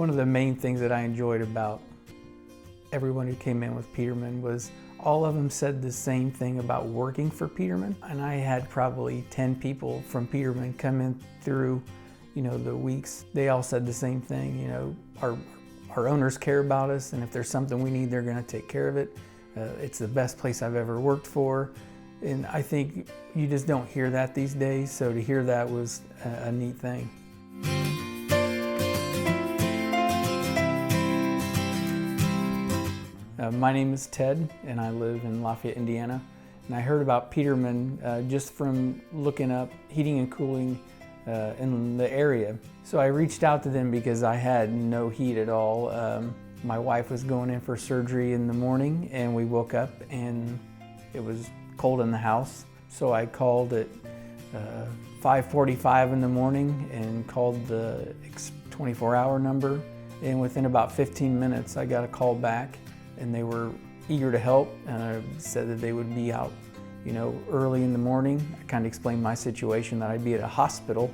One of the main things that I enjoyed about everyone who came in with Peterman was all of them said the same thing about working for Peterman. And I had probably 10 people from Peterman come in through, the weeks. They all said the same thing, our owners care about us, and if there's something we need, they're gonna take care of it. It's the best place I've ever worked for. And I think you just don't hear that these days, so to hear that was a neat thing. My name is Ted, and I live in Lafayette, Indiana. And I heard about Peterman just from looking up heating and cooling in the area. So I reached out to them because I had no heat at all. My wife was going in for surgery in the morning, and we woke up and it was cold in the house. So I called at 5:45 in the morning and called the 24-hour number. And within about 15 minutes, I got a call back, and they were eager to help. Said that they would be out, early in the morning. I kind of explained my situation, that I'd be at a hospital,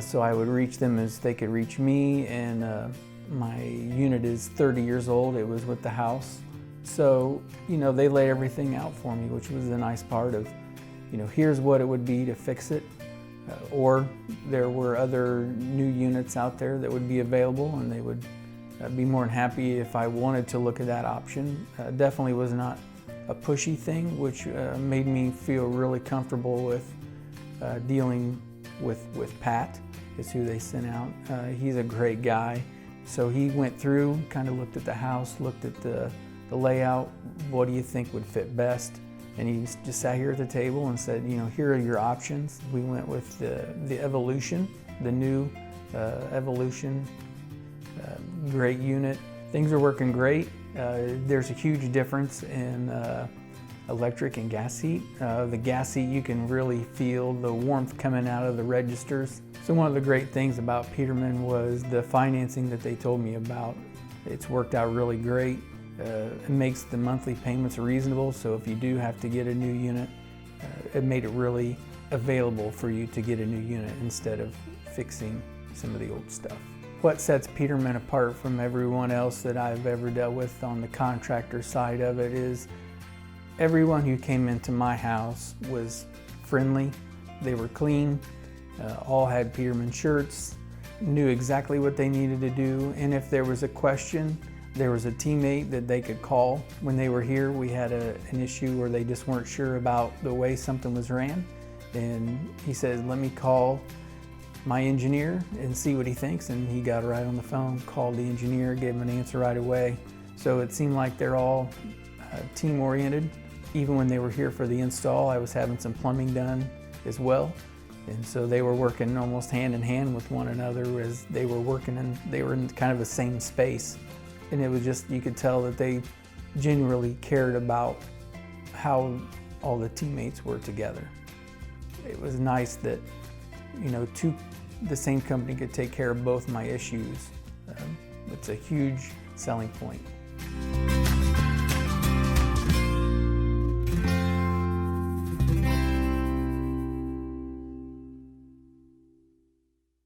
so I would reach them as they could reach me. And my unit is 30 years old. It was with the house. So, they laid everything out for me, which was the nice part of, here's what it would be to fix it. Or there were other new units out there that would be available, and they would be more than happy if I wanted to look at that option. Definitely was not a pushy thing, which made me feel really comfortable with dealing with Pat, is who they sent out. He's a great guy. So he went through, kind of looked at the house, looked at the layout, what do you think would fit best? And he just sat here at the table and said, here are your options. We went with the Evolution, the new Evolution. Great unit. Things are working great. There's a huge difference in electric and gas heat. The gas heat, you can really feel the warmth coming out of the registers. So one of the great things about Peterman was the financing that they told me about. It's worked out really great. It makes the monthly payments reasonable, so if you do have to get a new unit, it made it really available for you to get a new unit instead of fixing some of the old stuff. What sets Peterman apart from everyone else that I've ever dealt with on the contractor side of it is everyone who came into my house was friendly. They were clean, all had Peterman shirts, knew exactly what they needed to do, and if there was a question, there was a teammate that they could call. When they were here, we had an issue where they just weren't sure about the way something was ran, and he said, let me call my engineer and see what he thinks, and he got right on the phone, called the engineer, gave him an answer right away. So it seemed like they're all team-oriented. Even when they were here for the install, I was having some plumbing done as well. And so they were working almost hand in hand with one another as they were working, and they were in kind of the same space. And it was just, you could tell that they genuinely cared about how all the teammates were together. It was nice that, the same company could take care of both my issues. It's a huge selling point.